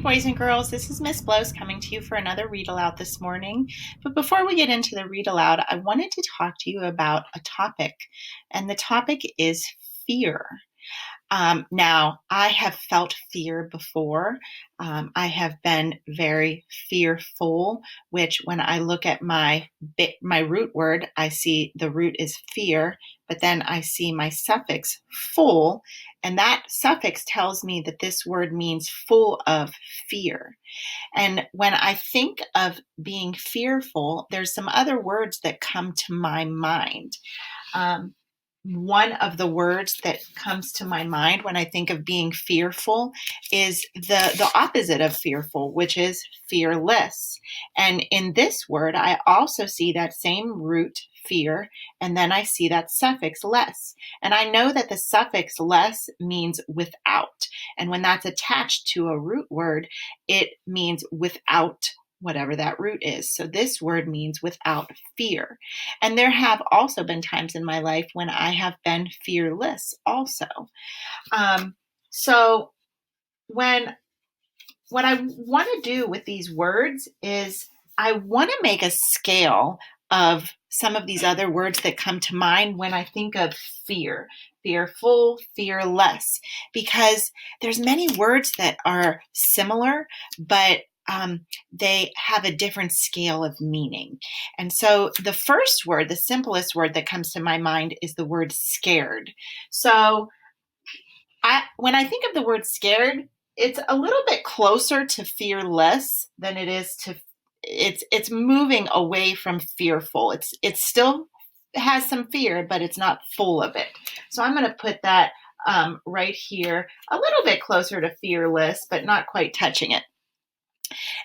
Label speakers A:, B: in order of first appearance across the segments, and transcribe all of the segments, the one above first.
A: boys and girls. This is Miss Blows coming to you for another read aloud this morning. But before we get into the read aloud, I wanted to talk to you about a topic, and the topic is fear. Now, I have felt fear before. I have been very fearful, which when I look at my root word, I see the root is fear, but then I see my suffix full, and that suffix tells me that this word means full of fear. And when I think of being fearful, there's some other words that come to my mind. Um, One of the words that comes to my mind when I think of being fearful is the opposite of fearful, which is fearless. And in this word, I also see that same root, fear, and then I see that suffix less. And I know that the suffix less means without. And when that's attached to a root word, it means without whatever that root is. So this word means without fear. And there have also been times in my life when I have been fearless also. So when what I want to do with these words is I want to make a scale of some of these other words that come to mind when I think of fear, fearful, fearless, because there's many words that are similar, but they have a different scale of meaning. And so the first word, the simplest word that comes to my mind is the word scared. So when I think of the word scared, it's a little bit closer to fearless than it is to it's moving away from fearful. It still has some fear, but it's not full of it. So I'm going to put that right here, a little bit closer to fearless, but not quite touching it.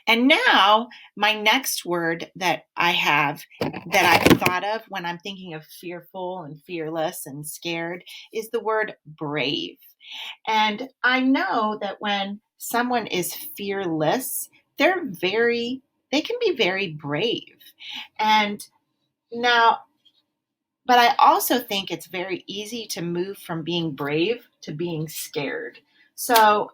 A: And now my next word that I have that I've thought of when I'm thinking of fearful and fearless and scared is the word brave. And I know that when someone is fearless, they can be very brave. And now, but I also think it's very easy to move from being brave to being scared. So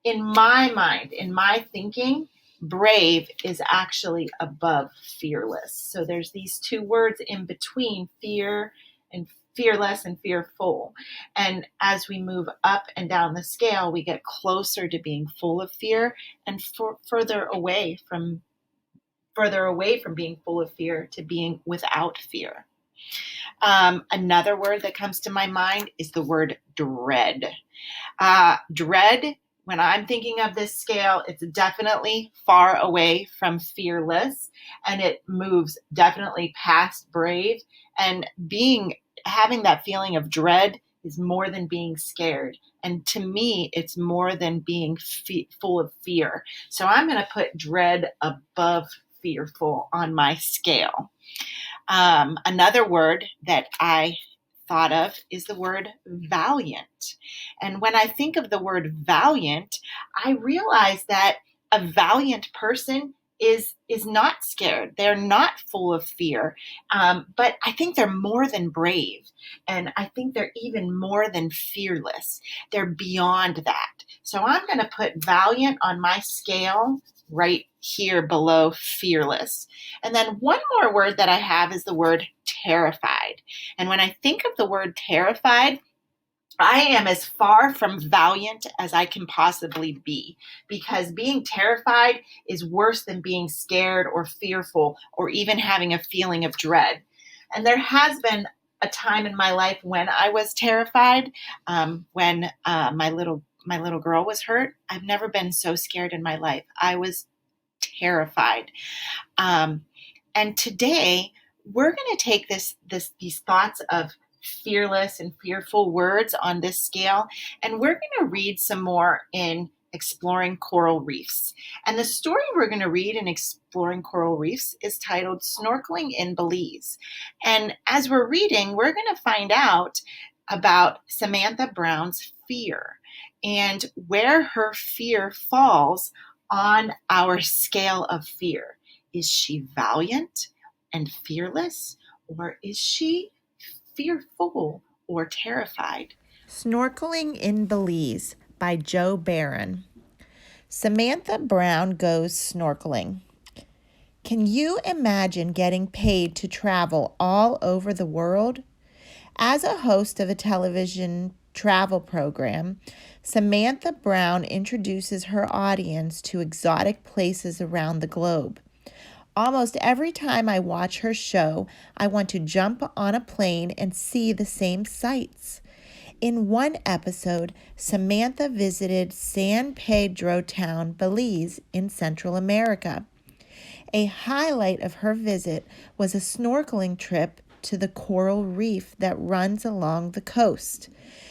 A: in my mind, in my thinking, brave is actually above fearless. So there's these two words in between fear and fearless and fearful. And as we move up and down the scale, we get closer to being full of fear and further away from being full of fear to being without fear. Another word that comes to my mind is the word dread. Dread, when I'm thinking of this scale, it's definitely far away from fearless, and it moves definitely past brave. And having that feeling of dread is more than being scared. And to me, it's more than being full of fear. So I'm going to put dread above fearful on my scale. Another word that I thought of is the word valiant. And when I think of the word valiant, I realize that a valiant person is not scared. They're not full of fear. But I think they're more than brave. And I think they're even more than fearless. They're beyond that. So I'm going to put valiant on my scale right here below fearless. And then one more word that I have is the word terrified. And when I think of the word terrified, I am as far from valiant as I can possibly be, because being terrified is worse than being scared or fearful or even having a feeling of dread. And there has been a time in my life when I was terrified, when my little girl was hurt. I've never been so scared in my life. I was terrified. And today we're going to take these thoughts of fearless and fearful words on this scale, and we're going to read some more in Exploring Coral Reefs. And the story we're going to read in Exploring Coral Reefs is titled Snorkeling in Belize. And as we're reading, we're going to find out about Samantha Brown's fear and where her fear falls on our scale of fear. Is she valiant and fearless, or is she fearful or terrified? Snorkeling in Belize by Joe Barron. Samantha Brown goes snorkeling. Can you imagine getting paid to travel all over the world? As a host of a television travel program, Samantha Brown introduces her audience to exotic places around the globe. Almost every time I watch her show, I want to jump on a plane and see the same sights. In one episode, Samantha visited San Pedro town, Belize, in Central America. A highlight of her visit was a snorkeling trip to the coral reef that runs along the coast.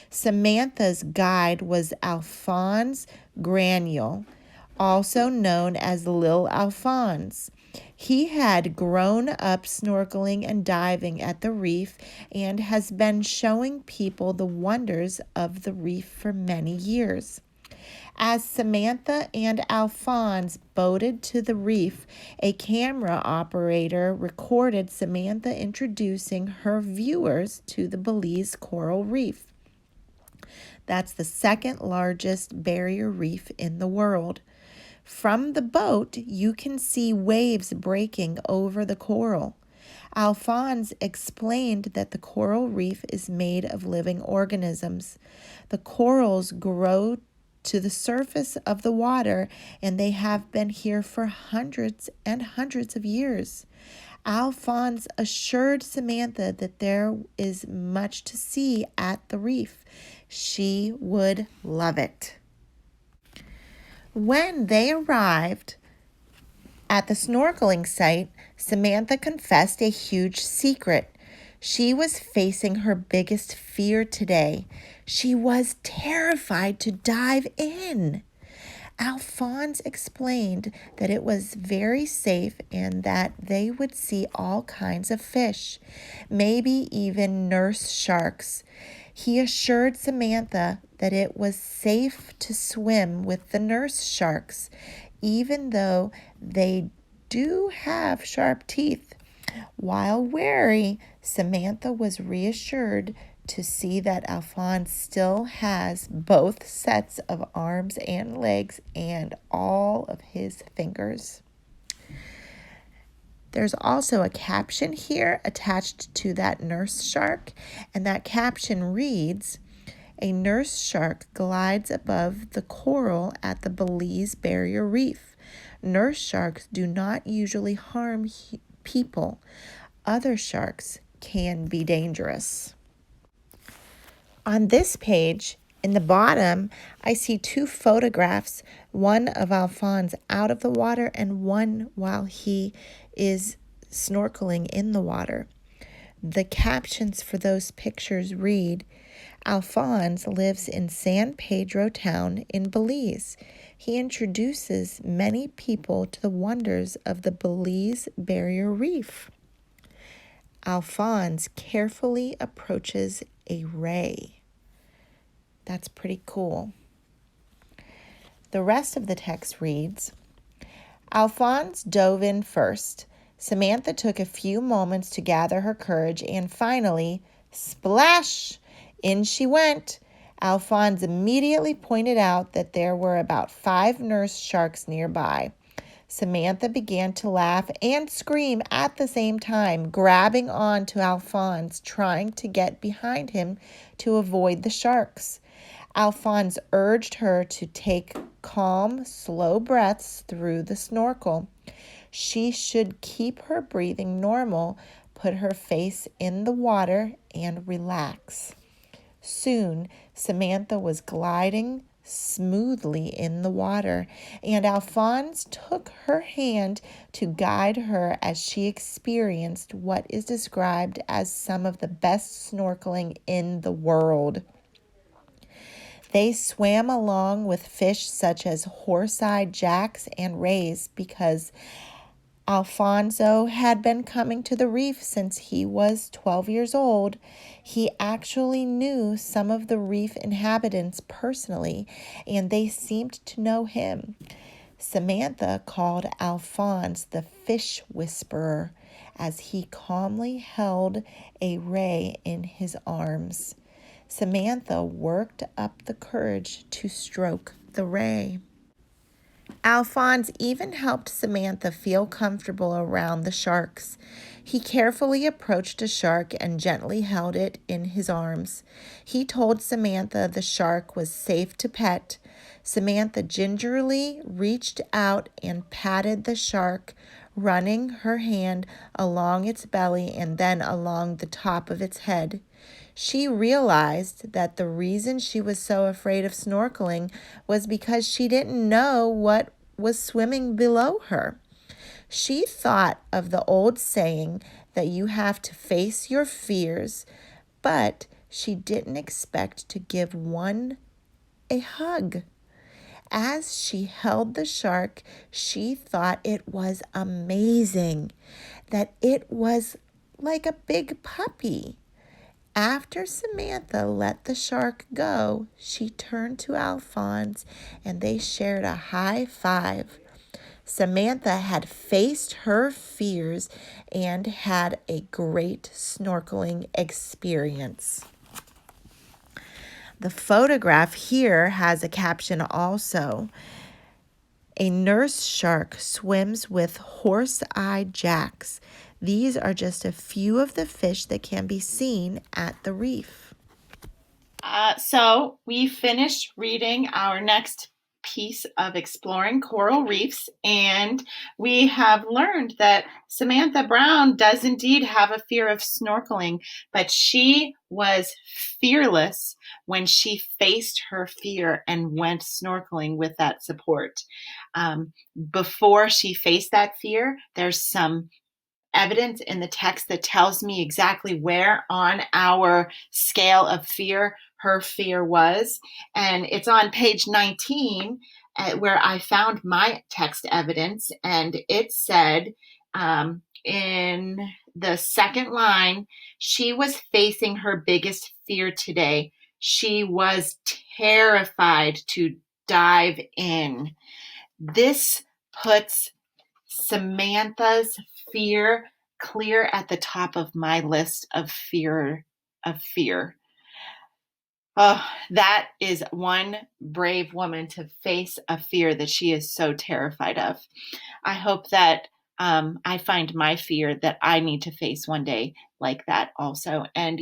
A: Samantha's guide was Alphonse Granule, also known as Lil Alphonse. He had grown up snorkeling and diving at the reef and has been showing people the wonders of the reef for many years. As Samantha and Alphonse boated to the reef, a camera operator recorded Samantha introducing her viewers to the Belize coral reef. That's the second largest barrier reef in the world. From the boat, you can see waves breaking over the coral. Alphonse explained that the coral reef is made of living organisms. The corals grow to the surface of the water, and they have been here for hundreds and hundreds of years. Alphonse assured Samantha that there is much to see at the reef. She would love it. When they arrived at the snorkeling site, Samantha confessed a huge secret. She was facing her biggest fear today. She was terrified to dive in. Alphonse explained that it was very safe and that they would see all kinds of fish, maybe even nurse sharks. He assured Samantha that it was safe to swim with the nurse sharks, even though they do have sharp teeth. While wary, Samantha was reassured to see that Alphonse still has both sets of arms and legs and all of his fingers. There's also a caption here attached to that nurse shark, and that caption reads, "A nurse shark glides above the coral at the Belize Barrier Reef. Nurse sharks do not usually harm people. Other sharks can be dangerous." On this page, in the bottom, I see two photographs, one of Alphonse out of the water and one while he is snorkeling in the water. The captions for those pictures read, "Alphonse lives in San Pedro town in Belize. He introduces many people to the wonders of the Belize Barrier Reef." Alphonse carefully approaches a ray. That's pretty cool. The rest of the text reads, "Alphonse dove in first. Samantha took a few moments to gather her courage, and finally, splash! In she went. Alphonse immediately pointed out that there were about 5 nurse sharks nearby. Samantha began to laugh and scream at the same time, grabbing on to Alphonse, trying to get behind him to avoid the sharks. Alphonse urged her to take calm, slow breaths through the snorkel. She should keep her breathing normal, put her face in the water, and relax. Soon, Samantha was gliding smoothly in the water, and Alphonse took her hand to guide her as she experienced what is described as some of the best snorkeling in the world. They swam along with fish such as horse-eyed jacks and rays because Alfonso had been coming to the reef since he was 12 years old. He actually knew some of the reef inhabitants personally, and they seemed to know him. Samantha called Alphonse the fish whisperer as he calmly held a ray in his arms. Samantha worked up the courage to stroke the ray.
B: Alphonse even helped Samantha feel comfortable around the sharks. He carefully approached a shark and gently held it in his arms. He told Samantha the shark was safe to pet. Samantha gingerly reached out and patted the shark, running her hand along its belly and then along the top of its head. She realized that the reason she was so afraid of snorkeling was because she didn't know what was swimming below her. She thought of the old saying that you have to face your fears, but she didn't expect to give one a hug. As she held the shark, she thought it was amazing, that it was like a big puppy. After Samantha let the shark go, she turned to Alphonse and they shared a high five. Samantha had faced her fears and had a great snorkeling experience. The photograph here has a caption also. A nurse shark swims with horse-eyed jacks. These are just a few of the fish that can be seen at the reef.
A: So we finished reading our next piece of Exploring Coral Reefs, and we have learned that Samantha Brown does indeed have a fear of snorkeling, but she was fearless when she faced her fear and went snorkeling with that support. Before she faced that fear, there's some evidence in the text that tells me exactly where on our scale of fear her fear was. And it's on page 19 where I found my text evidence. And it said in the second line, she was facing her biggest fear today. She was terrified to dive in. This puts Samantha's fear clear at the top of my list of fear. Oh, that is one brave woman to face a fear that she is so terrified of. I hope that I find my fear that I need to face one day like that also. And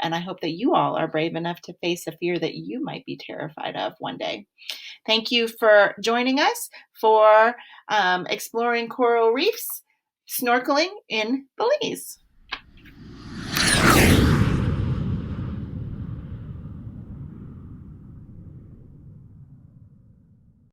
A: I hope that you all are brave enough to face a fear that you might be terrified of one day. Thank you for joining us for Exploring Coral Reefs, Snorkeling in Belize.